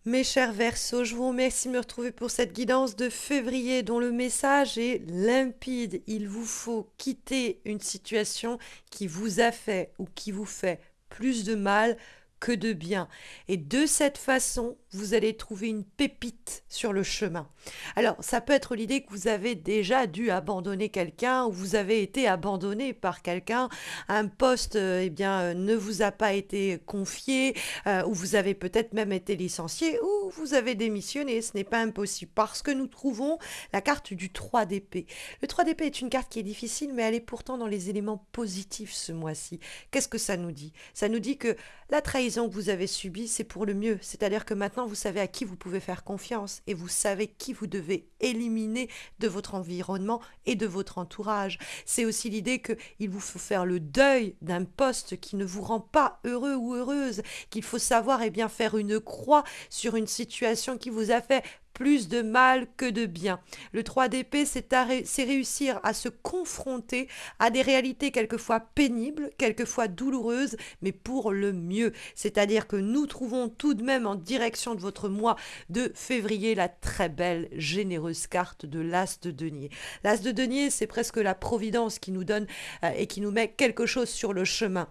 Mes chers Verseaux, je vous remercie de me retrouver pour cette guidance de février dont le message est limpide. Il vous faut quitter une situation qui vous a fait ou qui vous fait plus de mal que de bien. Et de cette façon, vous allez trouver une pépite sur le chemin. Alors, ça peut être l'idée que vous avez déjà dû abandonner quelqu'un ou vous avez été abandonné par quelqu'un, un poste ne vous a pas été confié, ou vous avez peut-être même été licencié, ou vous avez démissionné. Ce n'est pas impossible parce que nous trouvons la carte du 3 d'épée. Le 3 d'épée est une carte qui est difficile, mais elle est pourtant dans les éléments positifs ce mois-ci. Qu'est-ce que ça nous dit? Ça nous dit que la trahison que vous avez subie, c'est pour le mieux. C'est-à-dire que maintenant, vous savez à qui vous pouvez faire confiance et vous savez qui vous devez éliminer de votre environnement et de votre entourage. C'est aussi l'idée qu'il vous faut faire le deuil d'un poste qui ne vous rend pas heureux ou heureuse, qu'il faut savoir faire une croix sur une situation qui vous a fait plus de mal que de bien. Le 3 d'épée, c'est réussir à se confronter à des réalités quelquefois pénibles, quelquefois douloureuses, mais pour le mieux. C'est-à-dire que nous trouvons tout de même en direction de votre mois de février la très belle, généreuse carte de l'As de denier. L'As de denier, c'est presque la providence qui nous donne et qui nous met quelque chose sur le chemin.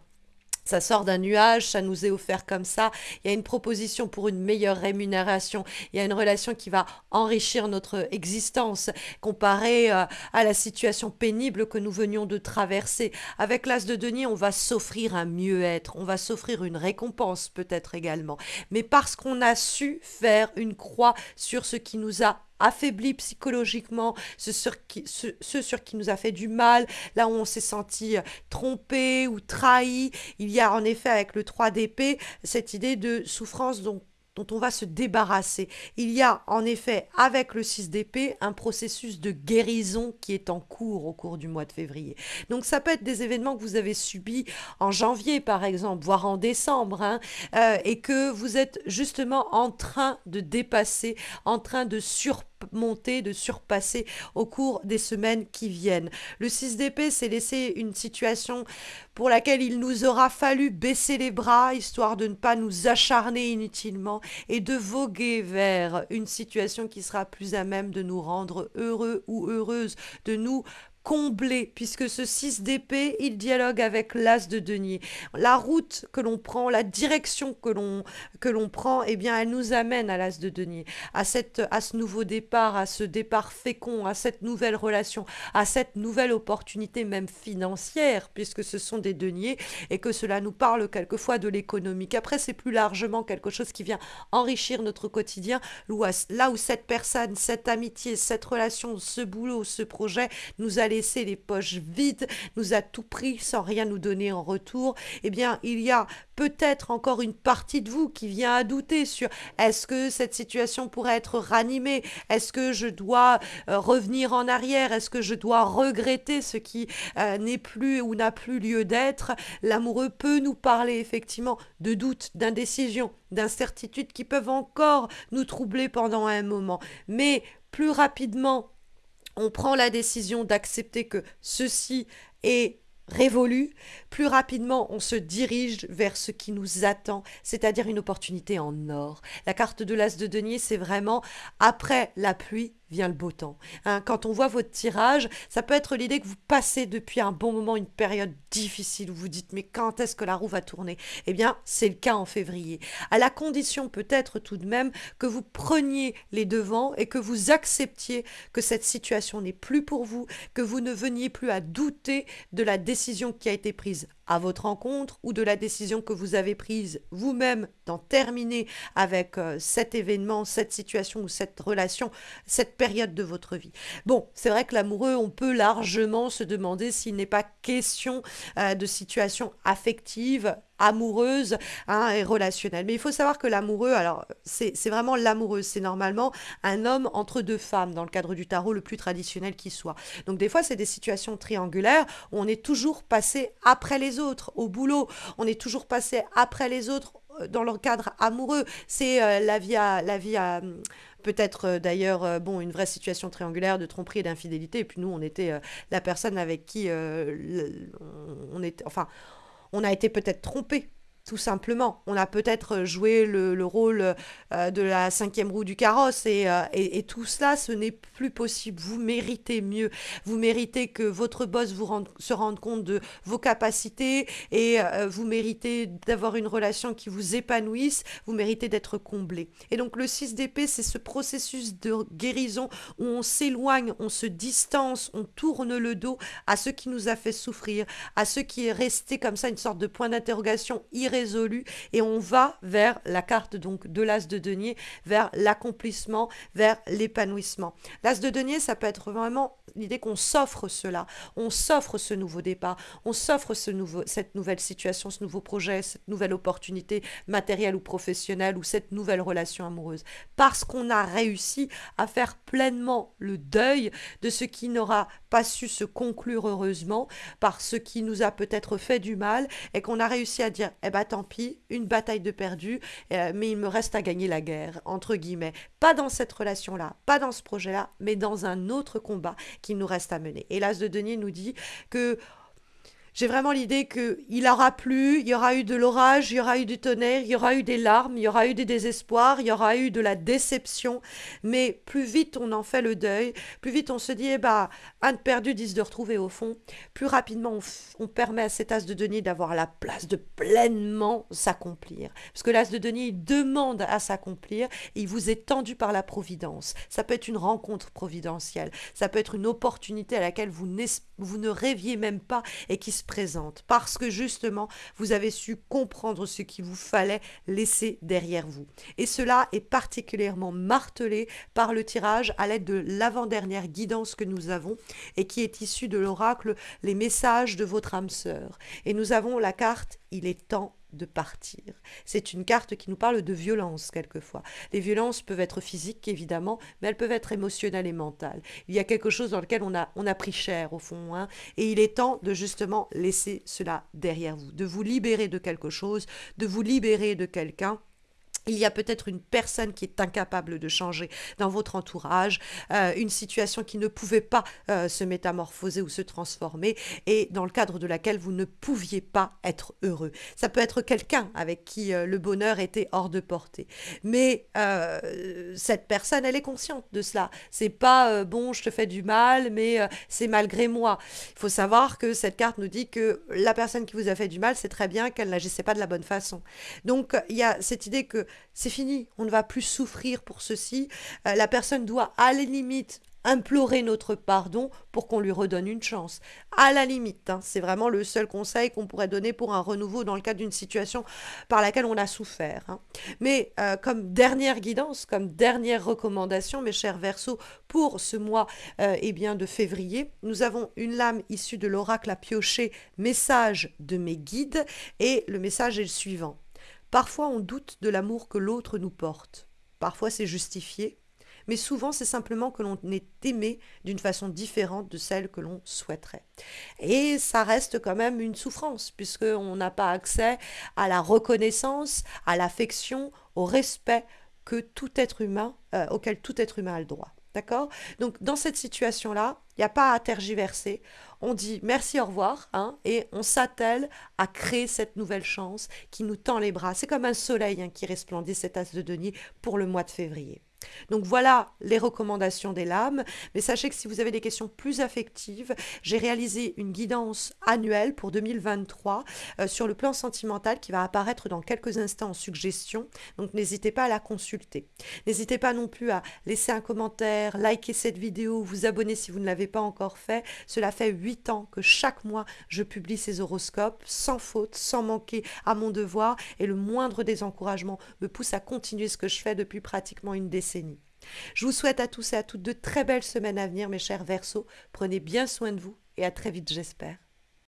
Ça sort d'un nuage, ça nous est offert comme ça. Il y a une proposition pour une meilleure rémunération. Il y a une relation qui va enrichir notre existence comparée à la situation pénible que nous venions de traverser. Avec l'As de denier, on va s'offrir un mieux-être, on va s'offrir une récompense peut-être également. Mais parce qu'on a su faire une croix sur ce qui nous a affaibli psychologiquement, ce sur qui nous a fait du mal, là où on s'est senti trompé ou trahi. Il y a en effet avec le 3 d'épée cette idée de souffrance dont on va se débarrasser. Il y a en effet avec le 6 d'épée un processus de guérison qui est en cours au cours du mois de février. Donc ça peut être des événements que vous avez subis en janvier par exemple, voire en décembre, et que vous êtes justement en train de dépasser, en train de surmonter, de surpasser au cours des semaines qui viennent. Le 6 d'épée, c'est laisser une situation pour laquelle il nous aura fallu baisser les bras, histoire de ne pas nous acharner inutilement et de voguer vers une situation qui sera plus à même de nous rendre heureux ou heureuses, de nous combler, puisque ce 6 d'épée, il dialogue avec l'As de denier. La route que l'on prend, la direction que l'on prend, eh bien, elle nous amène à l'As de denier, à ce nouveau départ, à ce départ fécond, à cette nouvelle relation, à cette nouvelle opportunité même financière, puisque ce sont des deniers, et que cela nous parle quelquefois de l'économique. Après, c'est plus largement quelque chose qui vient enrichir notre quotidien, là où cette personne, cette amitié, cette relation, ce boulot, ce projet nous a laissé les poches vides, nous a tout pris sans rien nous donner en retour, eh bien, il y a peut-être encore une partie de vous qui vient à douter sur est-ce que cette situation pourrait être ranimée, est-ce que je dois revenir en arrière, est-ce que je dois regretter ce qui n'est plus ou n'a plus lieu d'être. L'amoureux peut nous parler effectivement de doutes, d'indécision, d'incertitudes qui peuvent encore nous troubler pendant un moment, mais plus rapidement on prend la décision d'accepter que ceci est révolu, plus rapidement on se dirige vers ce qui nous attend, c'est-à-dire une opportunité en or. La carte de l'As de denier, c'est vraiment après la pluie vient le beau temps. Quand on voit votre tirage, ça peut être l'idée que vous passez depuis un bon moment une période difficile où vous dites mais quand est-ce que la roue va tourner? Eh bien, c'est le cas en février. À la condition peut-être tout de même que vous preniez les devants et que vous acceptiez que cette situation n'est plus pour vous, que vous ne veniez plus à douter de la décision qui a été prise à votre rencontre ou de la décision que vous avez prise vous-même d'en terminer avec cet événement, cette situation ou cette relation, cette période de votre vie. Bon, c'est vrai que l'amoureux, on peut largement se demander s'il n'est pas question de situation affective, amoureuse et relationnelle. Mais il faut savoir que l'amoureux, alors c'est vraiment l'amoureux, c'est normalement un homme entre deux femmes dans le cadre du tarot le plus traditionnel qui soit. Donc des fois c'est des situations triangulaires où on est toujours passé après les autres au boulot, on est toujours passé après les autres dans leur cadre amoureux. C'est la vie à peut-être d'ailleurs bon une vraie situation triangulaire de tromperie et d'infidélité et puis nous on était la personne avec qui on était enfin on a été peut-être trompé Tout simplement. On a peut-être joué le rôle de la cinquième roue du carrosse et tout cela, ce n'est plus possible. Vous méritez mieux. Vous méritez que votre boss se rende compte de vos capacités et vous méritez d'avoir une relation qui vous épanouisse. Vous méritez d'être comblé. Et donc le 6 d'épée, c'est ce processus de guérison où on s'éloigne, on se distance, on tourne le dos à ce qui nous a fait souffrir, à ce qui est resté comme ça une sorte de point d'interrogation irrésolu et on va vers la carte donc de l'as de denier, vers l'accomplissement, vers l'épanouissement. L'as de denier, ça peut être vraiment l'idée qu'on s'offre cela, on s'offre ce nouveau départ, on s'offre cette nouvelle situation, ce nouveau projet, cette nouvelle opportunité matérielle ou professionnelle ou cette nouvelle relation amoureuse. Parce qu'on a réussi à faire pleinement le deuil de ce qui n'aura pas su se conclure heureusement, par ce qui nous a peut-être fait du mal et qu'on a réussi à dire eh ben tant pis, une bataille de perdu, mais il me reste à gagner la guerre, entre guillemets. Pas dans cette relation-là, pas dans ce projet-là, mais dans un autre combat qu'il nous reste à mener. Et l'As de denier nous dit que j'ai vraiment l'idée qu'il aura plu, il y aura eu de l'orage, il y aura eu du tonnerre, il y aura eu des larmes, il y aura eu des désespoirs, il y aura eu de la déception. Mais plus vite on en fait le deuil, plus vite on se dit, eh ben, un de perdu, 10 de retrouvé au fond. Plus rapidement on permet à cet as de denier d'avoir la place de pleinement s'accomplir. Parce que l'as de denier, il demande à s'accomplir et il vous est tendu par la providence. Ça peut être une rencontre providentielle, ça peut être une opportunité à laquelle vous ne rêviez même pas et qui se présente parce que justement vous avez su comprendre ce qu'il vous fallait laisser derrière vous. Et cela est particulièrement martelé par le tirage à l'aide de l'avant-dernière guidance que nous avons et qui est issue de l'oracle Les messages de votre âme sœur. Et nous avons la carte Il est temps de partir. C'est une carte qui nous parle de violence quelquefois. Les violences peuvent être physiques évidemment, mais elles peuvent être émotionnelles et mentales. Il y a quelque chose dans lequel on a pris cher au fond, hein, et il est temps de justement laisser cela derrière vous, de vous libérer de quelque chose, de vous libérer de quelqu'un. Il y a peut-être une personne qui est incapable de changer dans votre entourage, une situation qui ne pouvait pas se métamorphoser ou se transformer et dans le cadre de laquelle vous ne pouviez pas être heureux. Ça peut être quelqu'un avec qui le bonheur était hors de portée. Mais cette personne, elle est consciente de cela. C'est pas bon, je te fais du mal, mais c'est malgré moi. Il faut savoir que cette carte nous dit que la personne qui vous a fait du mal, c'est très bien qu'elle n'agissait pas de la bonne façon. Donc il y a cette idée que c'est fini, on ne va plus souffrir pour ceci. La personne doit à la limite implorer notre pardon pour qu'on lui redonne une chance. À la limite, hein, c'est vraiment le seul conseil qu'on pourrait donner pour un renouveau dans le cadre d'une situation par laquelle on a souffert. Hein. Mais comme dernière guidance, comme dernière recommandation, mes chers Verseaux, pour ce mois eh bien, de février, nous avons une lame issue de l'oracle à piocher, message de mes guides, et le message est le suivant. Parfois, on doute de l'amour que l'autre nous porte. Parfois, c'est justifié. Mais souvent, c'est simplement que l'on est aimé d'une façon différente de celle que l'on souhaiterait. Et ça reste quand même une souffrance, puisqu'on n'a pas accès à la reconnaissance, à l'affection, au respect que tout être humain, auquel tout être humain a le droit. D'accord? Donc, dans cette situation-là, il n'y a pas à tergiverser. On dit merci, au revoir, hein, et on s'attelle à créer cette nouvelle chance qui nous tend les bras. C'est comme un soleil hein, qui resplendit cet as de denier pour le mois de février. Donc voilà les recommandations des lames, mais sachez que si vous avez des questions plus affectives, j'ai réalisé une guidance annuelle pour 2023 sur le plan sentimental qui va apparaître dans quelques instants en suggestion, donc n'hésitez pas à la consulter. N'hésitez pas non plus à laisser un commentaire, liker cette vidéo, vous abonner si vous ne l'avez pas encore fait. Cela fait 8 ans que chaque mois je publie ces horoscopes sans faute, sans manquer à mon devoir et le moindre des encouragements me pousse à continuer ce que je fais depuis pratiquement une décennie. Je vous souhaite à tous et à toutes de très belles semaines à venir, mes chers Verseaux. Prenez bien soin de vous et à très vite, j'espère.